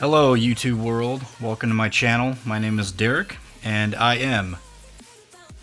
Hello YouTube world, welcome to my channel. My name is Derek and I am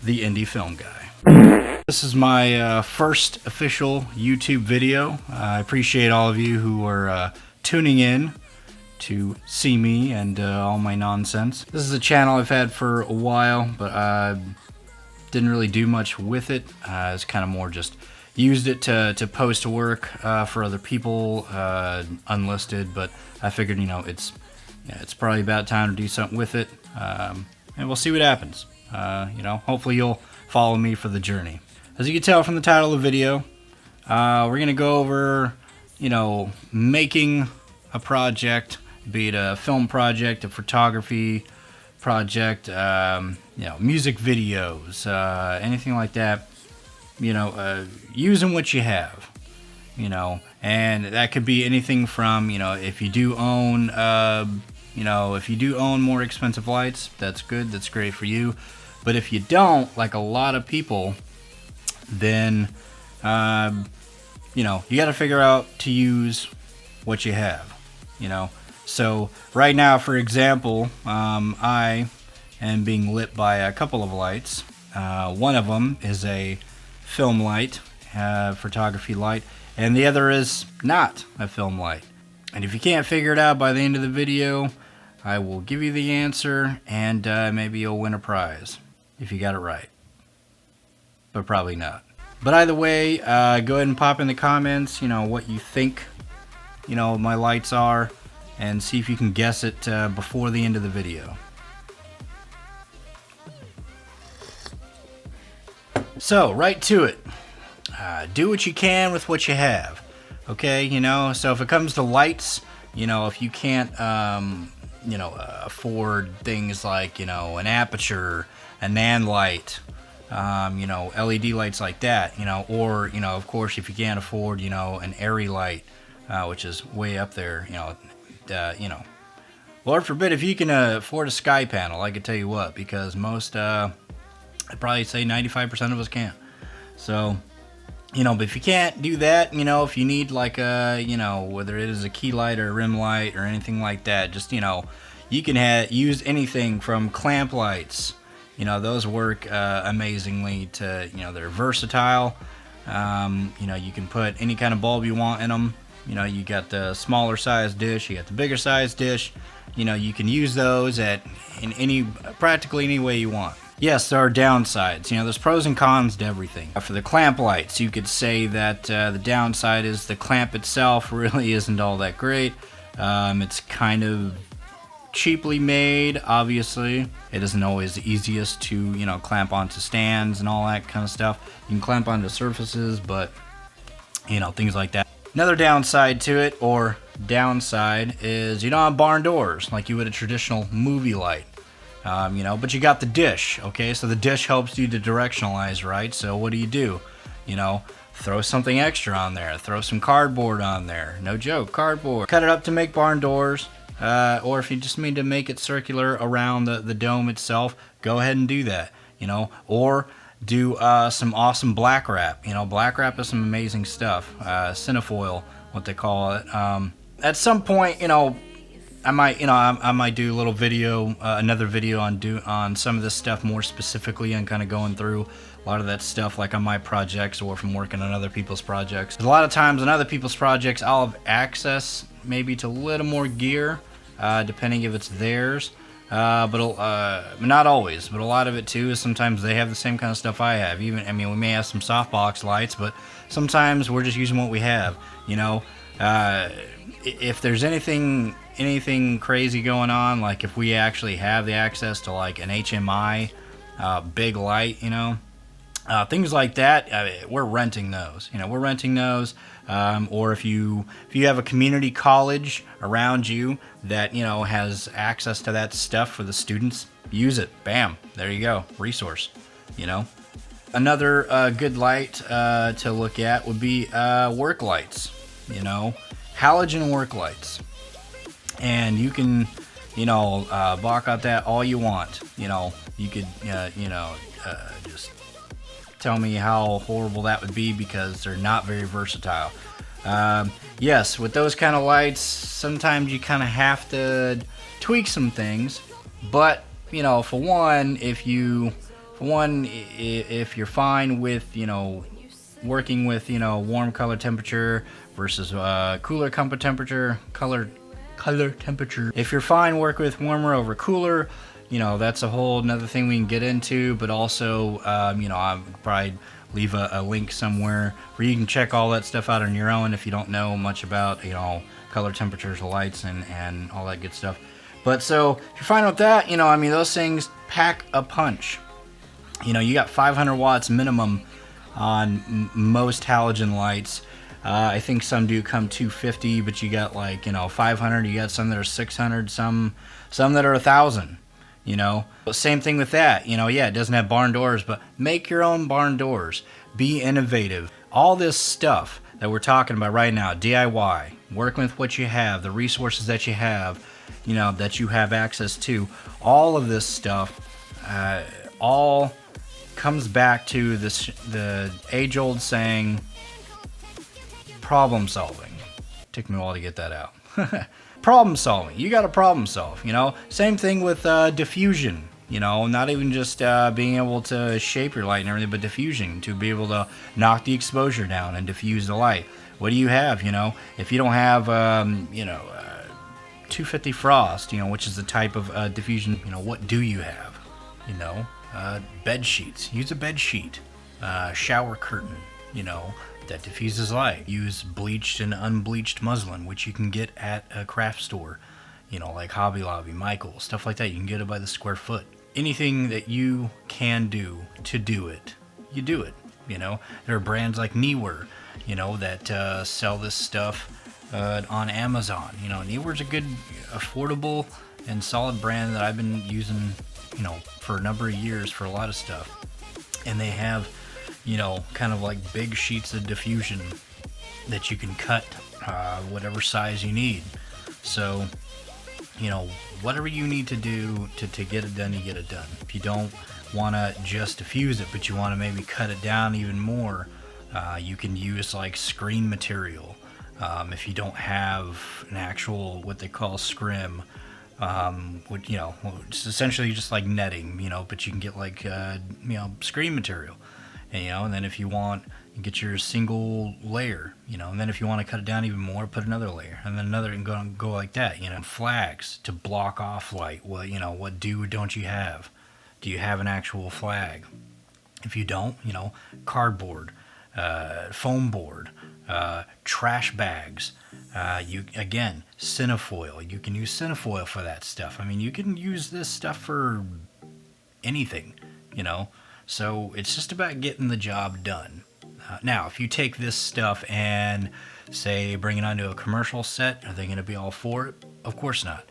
the Indie Film Guy. This is my first official YouTube video. I appreciate all of you who are tuning in to see me and all my nonsense. This is a channel I've had for a while, but I didn't really do much with it. It's kind of more just used it to post to work for other people, unlisted, but I figured, you know, it's probably about time to do something with it, and we'll see what happens. You know, hopefully you'll follow me for the journey. As you can tell from the title of the video, we're going to go over, you know, making a project, be it a film project, a photography project, you know, music videos, anything like that. You know, using what you have, you know, and that could be anything from, you know, if you do own, you know, if you do own more expensive lights, that's good, that's great for you. But if you don't, like a lot of people, then, you know, you got to figure out to use what you have, you know. So right now, for example, I am being lit by a couple of lights. One of them is a film light, photography light, and the other is not a film light. And if you can't figure it out by the end of the video, I will give you the answer, and maybe you'll win a prize if you got it right, but probably not. But either way, go ahead and pop in the comments, you know, what you think, you know, my lights are, and see if you can guess it before the end of the video. So, right to it. Do what you can with what you have. Okay, you know, so if it comes to lights, you know, if you can't, you know, afford things like, you know, an aperture, a nan light, you know, LED lights like that, you know, or, you know, of course, if you can't afford, you know, an airy light, which is way up there, you know, Lord forbid if you can afford a sky panel, I can tell you what, because most, I'd probably say 95% of us can't. So, you know, but if you can't do that, you know, if you need like a, you know, whether it is a key light or a rim light or anything like that, just, you know, you can use anything from clamp lights. You know, those work amazingly to, you know, they're versatile. You know, you can put any kind of bulb you want in them. You know, you got the smaller size dish, you got the bigger size dish. You know, you can use those in practically any way you want. Yes, there are downsides. You know, there's pros and cons to everything. For the clamp lights, you could say that the downside is the clamp itself really isn't all that great. It's kind of cheaply made, obviously. It isn't always the easiest to, you know, clamp onto stands and all that kind of stuff. You can clamp onto surfaces, but, you know, things like that. Another downside to it, or downside, is you don't have barn doors like you would a traditional movie light. You know, but you got the dish, okay? So the dish helps you to directionalize, right? So what do? You know, throw something extra on there. Throw some cardboard on there. No joke, cardboard. Cut it up to make barn doors. Or if you just need to make it circular around the dome itself, go ahead and do that, you know. Or do some awesome black wrap. You know, black wrap is some amazing stuff. Cinefoil, what they call it. At some point, you know, I might do a little video, another video on some of this stuff more specifically, and kind of going through a lot of that stuff, like on my projects or from working on other people's projects. A lot of times on other people's projects, I'll have access maybe to a little more gear, depending if it's theirs. But not always. But a lot of it too is sometimes they have the same kind of stuff I have. Even, I mean, we may have some softbox lights, but sometimes we're just using what we have. You know, if there's anything crazy going on, like if we actually have the access to like an HMI big light, you know, things like that, we're renting those. You know, we're renting those. Or if you have a community college around you that, you know, has access to that stuff for the students, use it. Bam, there you go, resource. You know, another good light to look at would be work lights. You know, halogen work lights. And you can, you know, balk out that all you want. You know, you could, you know, just tell me how horrible that would be, because they're not very versatile. Yes, with those kind of lights, sometimes you kind of have to tweak some things. But you know, if you're fine with working with warm color temperature versus cooler color temperature. If you're fine work with warmer over cooler, that's a whole another thing we can get into. But also, I'll probably leave a link somewhere where you can check all that stuff out on your own if you don't know much about color temperatures, lights, and all that good stuff. But so if you're fine with that, those things pack a punch. You got 500 watts minimum on most halogen lights. I think some do come 250, but you got 500. You got some that are 600, some that are 1,000. Same thing with that. It doesn't have barn doors, but make your own barn doors. Be innovative. All this stuff that we're talking about right now, DIY, working with what you have, the resources that you have, that you have access to. All of this stuff, all comes back to the age-old saying, problem solving. Took me a while to get that out. Problem solving. You got to problem solve. Same thing with diffusion. Not even just being able to shape your light and everything, but diffusion, to be able to knock the exposure down and diffuse the light. What do you have? If you don't have 250 frost, which is the type of diffusion, what do you have? Bed sheets. Use a bed sheet. Shower curtain, that diffuses light. Use bleached and unbleached muslin, which you can get at a craft store, like Hobby Lobby, Michael, stuff like that. You can get it by the square foot. Anything that you can do to do it, you do it. There are brands like Neewer, that sell this stuff on Amazon. Neewer's a good, affordable, and solid brand that I've been using, for a number of years for a lot of stuff. And they have, kind of like big sheets of diffusion that you can cut whatever size you need. So, whatever you need to do to get it done, you get it done. If you don't want to just diffuse it, but you want to maybe cut it down even more, you can use like screen material. If you don't have an actual, what they call scrim, which, it's essentially just like netting, but you can get like, screen material. And then if you want, you get your single layer, and then if you want to cut it down even more, put another layer, and then another, and go like that, flags to block off light. What do or don't you have? Do you have an actual flag? If you don't, cardboard, foam board, trash bags, cinefoil. You can use cinefoil for that stuff. You can use this stuff for anything, So it's just about getting the job done. Now, if you take this stuff and say bring it onto a commercial set, are they going to be all for it? Of course not,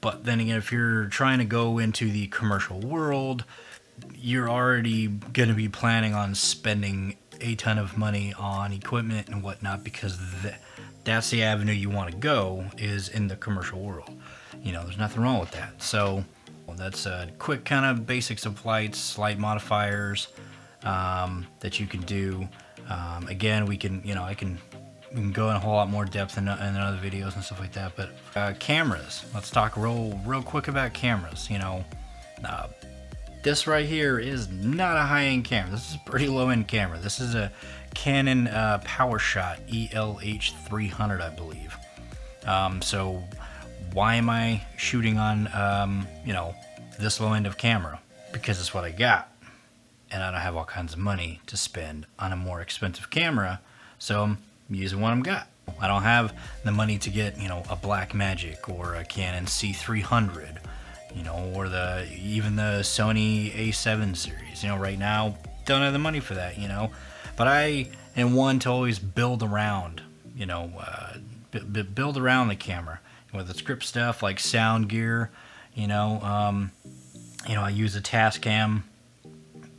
But then again, if you're trying to go into the commercial world, you're already going to be planning on spending a ton of money on equipment and whatnot, because that's the avenue you want to go, is in the commercial world. There's nothing wrong with that. So that's a quick kind of basics of lights, light modifiers that you can do. Again, we can go in a whole lot more depth in other videos and stuff like that. But cameras. Let's talk real quick about cameras. This right here is not a high-end camera. This is a pretty low-end camera. This is a Canon PowerShot ELH300, I believe. So why am I shooting on, this low end of camera? Because it's what I got. And I don't have all kinds of money to spend on a more expensive camera. So I'm using what I've got. I don't have the money to get, a Blackmagic or a Canon C300, or even the Sony A7 series. Right now, don't have the money for that, But I am one to always build around, build around the camera. With the script stuff like sound gear, I use a Tascam,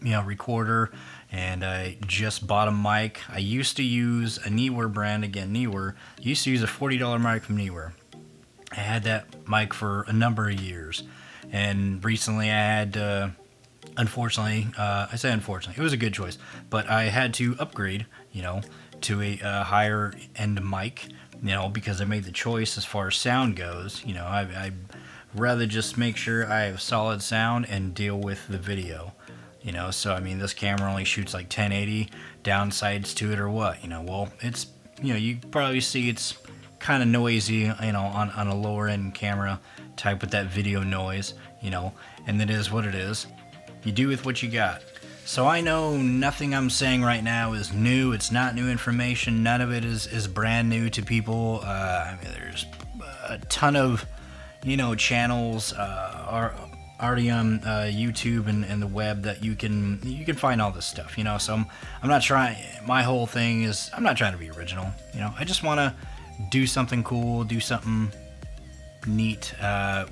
recorder, and I just bought a mic. I used to use a Neewer brand, again, Neewer. I used to use a $40 mic from Neewer. I had that mic for a number of years, and recently I had, unfortunately, I say unfortunately, it was a good choice, but I had to upgrade, to a higher end mic, you know, because I made the choice as far as sound goes. You know, I'd rather just make sure I have solid sound and deal with the video. You know, so I mean, this camera only shoots like 1080, downsides to it or what, you know. Well, it's, you know, you probably see it's kind of noisy, you know, on a lower end camera type with that video noise, you know, and it is what it is. You do with what you got. So I know nothing I'm saying right now is new. It's not new information. None of it is brand new to people. I mean, there's a ton of, you know, channels are already on YouTube and the web that you can find all this stuff, you know. So I'm not trying. My whole thing is I'm not trying to be original, you know. I just want to do something cool, do something neat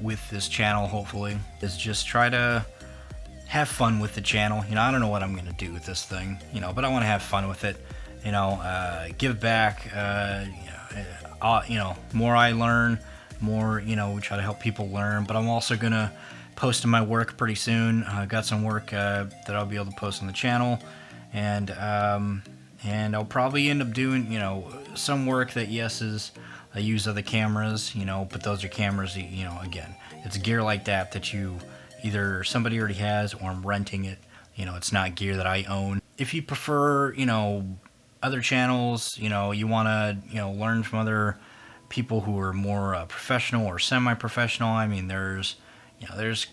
with this channel. Hopefully, is just try to have fun with the channel. You know, I don't know what I'm gonna do with this thing, you know, but I want to have fun with it. You know, give back. You know, more I learn, more, you know, we try to help people learn. But I'm also gonna post my work pretty soon. I got some work that I'll be able to post on the channel, and I'll probably end up doing, you know, some work that I use other cameras, you know, but those are cameras, you know, again, it's gear like that you either somebody already has or I'm renting it. You know, it's not gear that I own. If you prefer, you know, other channels, you know, you want to, you know, learn from other people who are more professional or semi-professional. I mean, there's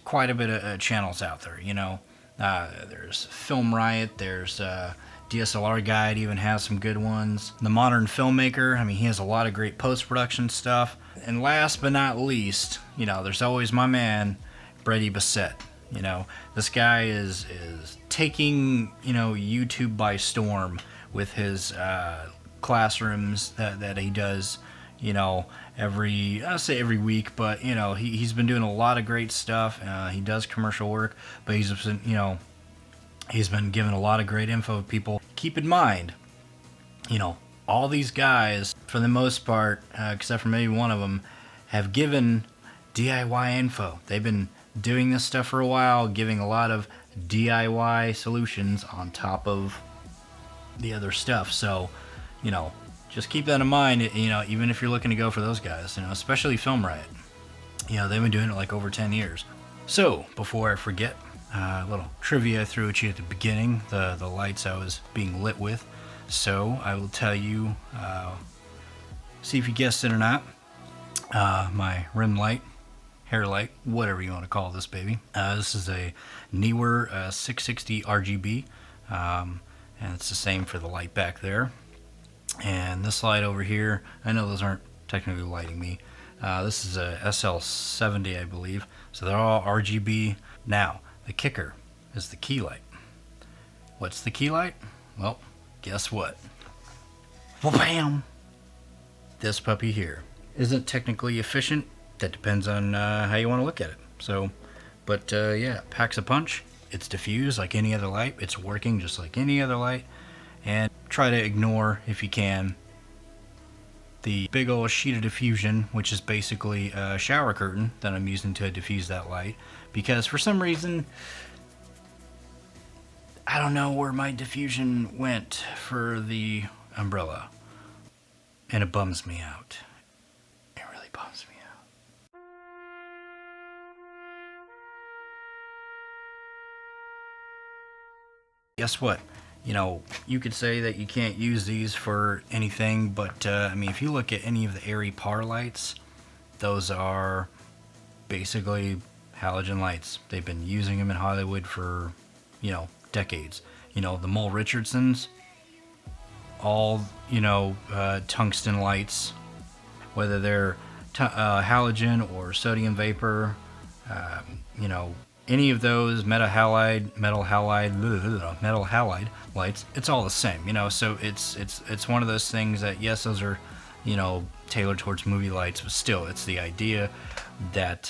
quite a bit of channels out there, you know. There's Film Riot, there's DSLR Guide even has some good ones. The Modern Filmmaker, I mean, he has a lot of great post-production stuff. And last but not least, you know, there's always my man, Brady Bessette. You know, this guy is taking, you know, YouTube by storm with his classrooms that he does, you know, I'll say every week, but, you know, he's been doing a lot of great stuff. He does commercial work, but he's been, you know, he's been giving a lot of great info to people. Keep in mind, you know, all these guys, for the most part, except for maybe one of them, have given DIY info. They've been doing this stuff for a while, giving a lot of DIY solutions on top of the other stuff. So, you know, just keep that in mind, you know, even if you're looking to go for those guys, you know, especially Film Riot. You know, they've been doing it like over 10 years. So, before I forget, a little trivia I threw at you at the beginning, the lights I was being lit with. So, I will tell you, see if you guessed it or not. My rim light, hair light, whatever you want to call this baby. This is a Neewer 660 RGB, and it's the same for the light back there. And this light over here, I know those aren't technically lighting me. This is a SL70, I believe. So they're all RGB. Now, the kicker is the key light. What's the key light? Well, guess what? Bam! This puppy here isn't technically efficient. That depends on how you want to look at it. So, but yeah, it packs a punch. It's diffused like any other light. It's working just like any other light. And try to ignore, if you can, the big old sheet of diffusion, which is basically a shower curtain that I'm using to diffuse that light. Because for some reason, I don't know where my diffusion went for the umbrella. And it bums me out. It really bums me out. Guess what? You know, you could say that you can't use these for anything, but I mean, if you look at any of the airy par lights, those are basically halogen lights. They've been using them in Hollywood for, you know, decades. You know, the Mole Richardsons, all, you know, tungsten lights, whether they're halogen or sodium vapor, you know, any of those metal halide lights, it's all the same, you know. So it's one of those things that, yes, those are, you know, tailored towards movie lights, but still, it's the idea that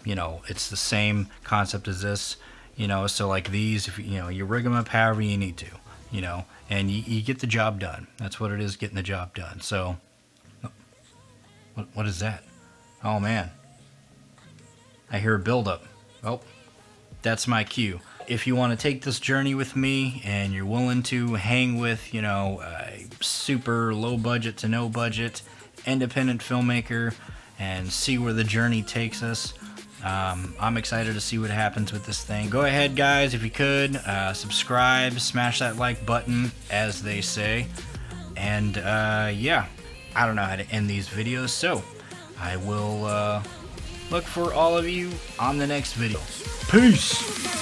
you know, it's the same concept as this, you know. So like these, if you know, you rig them up however you need to, you know, and you get the job done. That's what it is, getting the job done. So what is that? Oh man, I hear a buildup. Oh, that's my cue. if you want to take this journey with me and you're willing to hang with, you know, a super low budget to no budget independent filmmaker and see where the journey takes us, I'm excited to see what happens with this thing. Go ahead, guys, if you could, subscribe, smash that like button, as they say. And yeah, I don't know how to end these videos, so I will look for all of you on the next video. Peace!